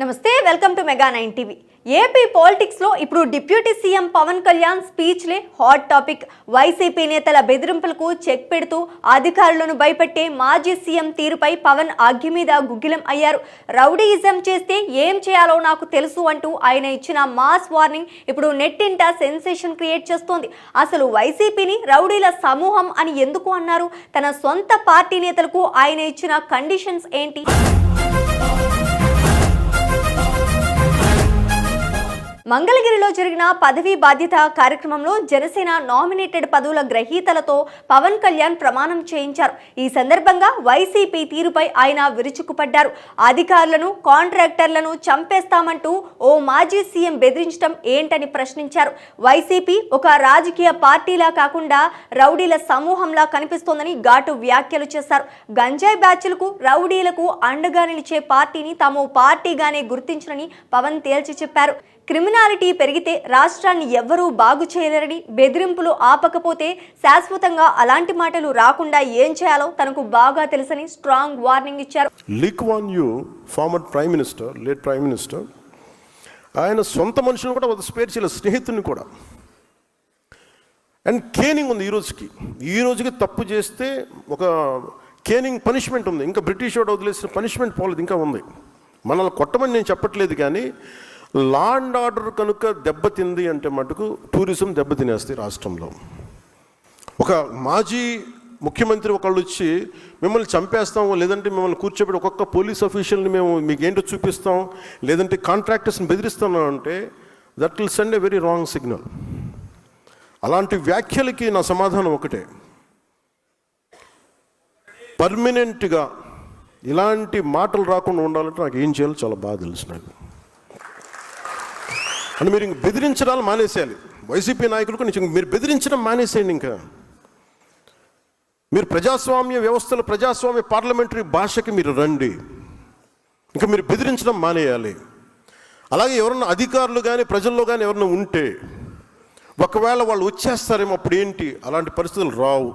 నమస్తే, welcome to Mega 9 TV. AP politics లో ఇప్పుడు డిప్యూటీ సీఎం పవన్ కళ్యాణ్ స్పీచ్లే హాట్ టాపిక్. వైసీపీ నేతల బెదిరింపులకు చెక్ పెడుతూ అధికారులను భయపెట్టే మాజీ సీఎం తీరుపై పవన్ అగ్గి మీద గుగ్గిలం అయ్యారు. రౌడీయిజం చేస్తే ఏం చేయాలో నాకు తెలుసు అంటూ ఆయన ఇచ్చిన మాస్ వార్నింగ్ ఇప్పుడు నెట్టింట సెన్సేషన్ క్రియేట్ చేస్తోంది. అసలు వైసీపీని రౌడీల సమూహం అని ఎందుకు అన్నారు? తన సొంత పార్టీ నేతలకు ఆయన ఇచ్చిన కండిషన్స్ ఏంటి? మంగళగిరిలో జరిగిన పదవీ బాధ్యత కార్యక్రమంలో జనసేన నామినేటెడ్ పదవుల గ్రహీతలతో పవన్ కళ్యాణ్ ప్రమాణం చేయించారు. ఈ సందర్భంగా వైసీపీ తీరుపై ఆయన విరుచుకుపడ్డారు. అధికారులను, కాంట్రాక్టర్లను చంపేస్తామంటూ ఓ మాజీ సీఎం బెదిరించడం ఏంటని ప్రశ్నించారు. వైసీపీ ఒక రాజకీయ పార్టీలా కాకుండా రౌడీల సమూహంలా కనిపిస్తోందని ఘాటు వ్యాఖ్యలు చేశారు. గంజాయి బ్యాచ్లకు, రౌడీలకు అండగా నిలిచే పార్టీని తాము పార్టీగానే గుర్తించనని పవన్ తేల్చి చెప్పారు. క్రిమినాలిటీ పెరిగితే రాష్ట్రాన్ని ఎవ్వరూ బాగు చేయలేరని, బెదిరింపులు ఆపకపోతే శాశ్వతంగా అలాంటి మాటలు రాకుండా ఏం చేయాలో తనకు బాగా తెలుసని స్ట్రాంగ్ వార్నింగ్ ఇచ్చారు. Lee Kuan Yew, former prime minister, late prime minister, ఆయన సొంత మనుషులను కూడా స్పేర్ చేయలేదు, స్నేహితుడిని కూడా. అండ్ కేనింగ్ ఉంది ఈ రోజుకి తప్పు చేస్తే ఒక కేనింగ్ పనిష్మెంట్ ఉంది. ఇంకా బ్రిటిష్ వాడు వదిలేసిన పనిష్మెంట్ పోలేదు, ఇంకా ఉంది. మనల్ని కొట్టమని నేను చెప్పట్లేదు, కానీ లా అండ్ ఆర్డర్ కనుక దెబ్బతింది అంటే మటుకు టూరిజం దెబ్బతినేస్తాయి రాష్ట్రంలో. ఒక మాజీ ముఖ్యమంత్రి ఒకళ్ళు వచ్చి మిమ్మల్ని చంపేస్తాం, లేదంటే మిమ్మల్ని కూర్చోబెట్టి ఒక్కొక్క పోలీస్ అఫీషియల్ని మేము మీకు ఏంటో చూపిస్తాం, లేదంటే కాంట్రాక్టర్స్ని బెదిరిస్తాం అంటే that will send a very wrong signal. అలాంటి వ్యాఖ్యలకి నా సమాధానం ఒకటే, పర్మనెంట్గా ఇలాంటి మాటలు రాకుండా ఉండాలంటే నాకు ఏం చేయాలో చాలా బాగా తెలుసు నాకు. అని మీరు ఇంక బెదిరించడాలు మానేసేయాలి. వైసీపీ నాయకులకు మీరు బెదిరించడం మానేసేయండి. ఇంకా మీరు ప్రజాస్వామ్య వ్యవస్థలో, ప్రజాస్వామ్య పార్లమెంటరీ భాషకి మీరు రండి. ఇంకా మీరు బెదిరించడం మానేయాలి. అలాగే ఎవరన్నా అధికారులు కానీ ప్రజల్లో కానీ ఎవరన్నా ఉంటే ఒకవేళ వాళ్ళు వచ్చేస్తారేమో, అప్పుడు ఏంటి? అలాంటి పరిస్థితులు రావు.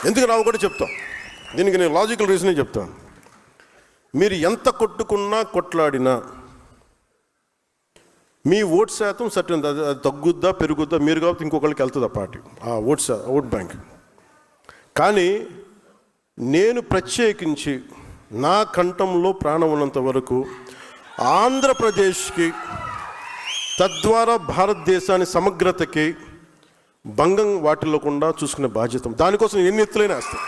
ఎందుకు రావు కూడా చెప్తాం. దీనికి నేను లాజికల్ రీజనే చెప్తాను. మీరు ఎంత కొట్టుకున్నా, కొట్లాడినా మీ ఓట్ శాతం సర్టన్, అది తగ్గుద్దా పెరుగుద్దా మీరు కాబట్టి ఇంకొకరికి వెళ్తుంది ఆ పార్టీ, ఆ ఓట్ బ్యాంక్. కానీ నేను ప్రత్యేకించి నా కంఠంలో ప్రాణం ఉన్నంత వరకు ఆంధ్రప్రదేశ్కి, తద్వారా భారతదేశాన్ని సమగ్రతకి భంగం వాటిల్లకుండా చూసుకునే బాధ్యత, దానికోసం ఎన్ని ఎత్తులైనా వేస్తాను.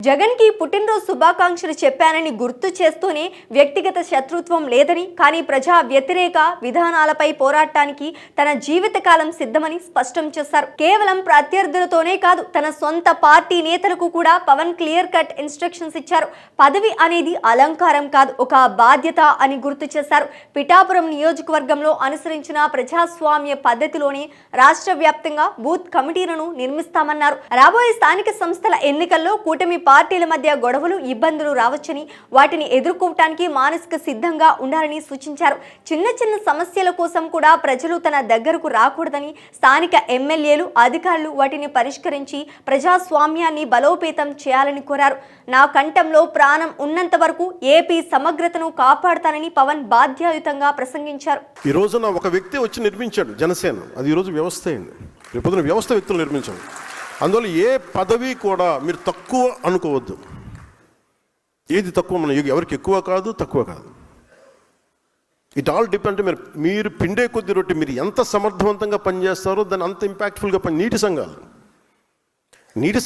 జగన్ కి పుట్టినరోజు శుభాకాంక్షలు చెప్పానని గుర్తు చేస్తూనే వ్యక్తిగత శత్రుత్వం లేదని, కానీ ప్రజా వ్యతిరేక విధానాలపై పోరాటానికి తన జీవితకాలం సిద్ధమని స్పష్టం చేశారు. కేవలం ప్రత్యర్థులతోనే కాదు, తన సొంత పార్టీ నేతలకు కూడా పవన్ క్లియర్ కట్ ఇన్స్ట్రక్షన్స్ ఇచ్చారు. పదవి అనేది అలంకారం కాదు, ఒక బాధ్యత అని గుర్తు చేశారు. పిఠాపురం నియోజకవర్గంలో అనుసరించిన ప్రజాస్వామ్య పద్ధతిలోనే రాష్ట్ర వ్యాప్తంగా బూత్ కమిటీలను నిర్మిస్తామన్నారు. రాబోయే స్థానిక సంస్థల ఎన్నికల్లో కూటమి పార్టీల మధ్య గొడవలు, ఇబ్బందులు రావచ్చని, వాటిని ఎదుర్కోవటానికి మానసిక సిద్ధంగా ఉండాలని సూచించారు. చిన్న చిన్న సమస్యల కోసం కూడా ప్రజలు తన దగ్గరకు రాకూడదని, స్థానిక ఎమ్మెల్యేలు, అధికారులు వాటిని పరిష్కరించి ప్రజాస్వామ్యాన్ని బలోపేతం చేయాలని కోరారు. నా కంఠంలో ప్రాణం ఉన్నంత వరకు ఏపీ సమగ్రతను కాపాడుతానని పవన్ బాధ్యయుతంగా ప్రసంగించారు. ఈ రోజున ఒక వ్యక్తి వచ్చి నిర్మించాడు జనసేన, అది ఈరోజు వ్యవస్థ అయింది. రేపొద్దున వ్యవస్థ వ్యక్తులు నిర్మించాడు. అందువల్ల ఏ పదవి కూడా మీరు తక్కువ అనుకోవద్దు. ఏది తక్కువ, మన ఎవరికి ఎక్కువ కాదు, తక్కువ కాదు. It all depend. మీరు పిండే కొద్ది రొట్టె, మీరు ఎంత సమర్థవంతంగా పనిచేస్తారో దాన్ని అంత ఇంపాక్ట్ఫుల్గా నీటి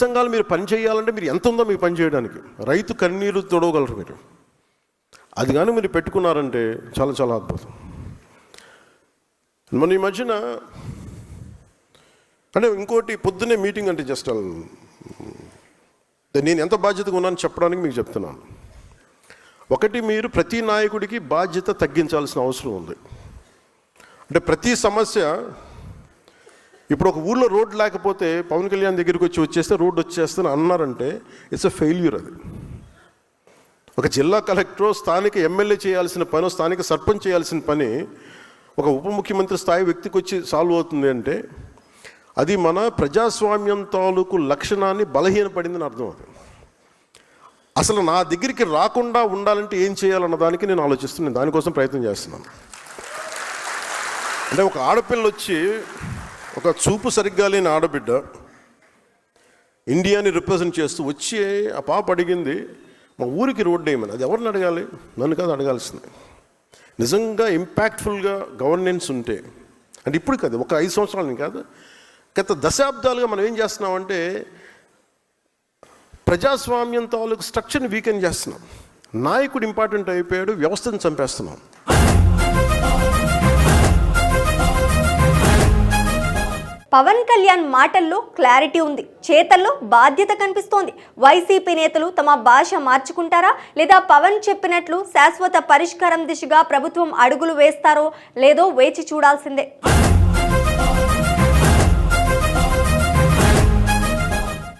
సంఘాలు మీరు పని చేయాలంటే మీరు ఎంత ఉందో మీకు పని చేయడానికి. రైతు కన్నీరు తొడవగలరు మీరు. అది కానీ మీరు పెట్టుకున్నారంటే చాలా చాలా అద్భుతం. మన ఈ మధ్యన అంటే ఇంకోటి, పొద్దున్నే మీటింగ్ అంటే జస్ట్ నేను ఎంత బాధ్యతగా ఉన్నాను చెప్పడానికి మీకు చెప్తున్నాను. ఒకటి, మీరు ప్రతి నాయకుడికి బాధ్యత తగ్గించాల్సిన అవసరం ఉంది. అంటే ప్రతి సమస్య, ఇప్పుడు ఒక ఊళ్ళో రోడ్ లేకపోతే పవన్ కళ్యాణ్ దగ్గరికి వచ్చేస్తే రోడ్డు వచ్చేస్తాను అన్నారంటే ఇట్స్ ఎ ఫెయిల్యూర్. అది ఒక జిల్లా కలెక్టర్, స్థానిక ఎమ్మెల్యే చేయాల్సిన పని, స్థానిక సర్పంచ్ చేయాల్సిన పని ఒక ఉప ముఖ్యమంత్రి స్థాయి వ్యక్తికి వచ్చి సాల్వ్ అవుతుంది అంటే అది మన ప్రజాస్వామ్యం తాలూకు లక్షణాన్ని బలహీనపడిందని అర్థం. అది అసలు నా దగ్గరికి రాకుండా ఉండాలంటే ఏం చేయాలన్న దానికి నేను ఆలోచిస్తున్నాను, దానికోసం ప్రయత్నం చేస్తున్నాను. అంటే ఒక ఆడపిల్ల వచ్చి, ఒక చూపు సరిగ్గా లేని ఆడబిడ్డ ఇండియాని రిప్రజెంట్ చేస్తూ వచ్చి ఆ పాప అడిగింది, మా ఊరికి రోడ్డు వేయమని. అది ఎవరిని అడగాలి? నన్ను కాదు అడగాల్సింది. నిజంగా ఇంపాక్ట్ఫుల్గా గవర్నెన్స్ ఉంటే, అంటే ఇప్పుడు కాదు, ఒక 5 సంవత్సరాలని కాదు, గత దశాబ్దాలుగా మనం ఏం చేస్తున్నామంటే ప్రజాస్వామ్యం తాలూకు స్ట్రక్చర్ని వీకెన్ చేస్తున్నాం. నాయకుడు ఇంపార్టెంట్ అయిపోయాడు, వ్యవస్థను చంపేస్తున్నాం. పవన్ కళ్యాణ్ మాటల్లో క్లారిటీ ఉంది, చేతల్లో బాధ్యత కనిపిస్తోంది. వైసీపీ నేతలు తమ భాష మార్చుకుంటారా, లేదా పవన్ చెప్పినట్లు శాశ్వత పరిష్కారం దిశగా ప్రభుత్వం అడుగులు వేస్తారో లేదో వేచి చూడాల్సిందే.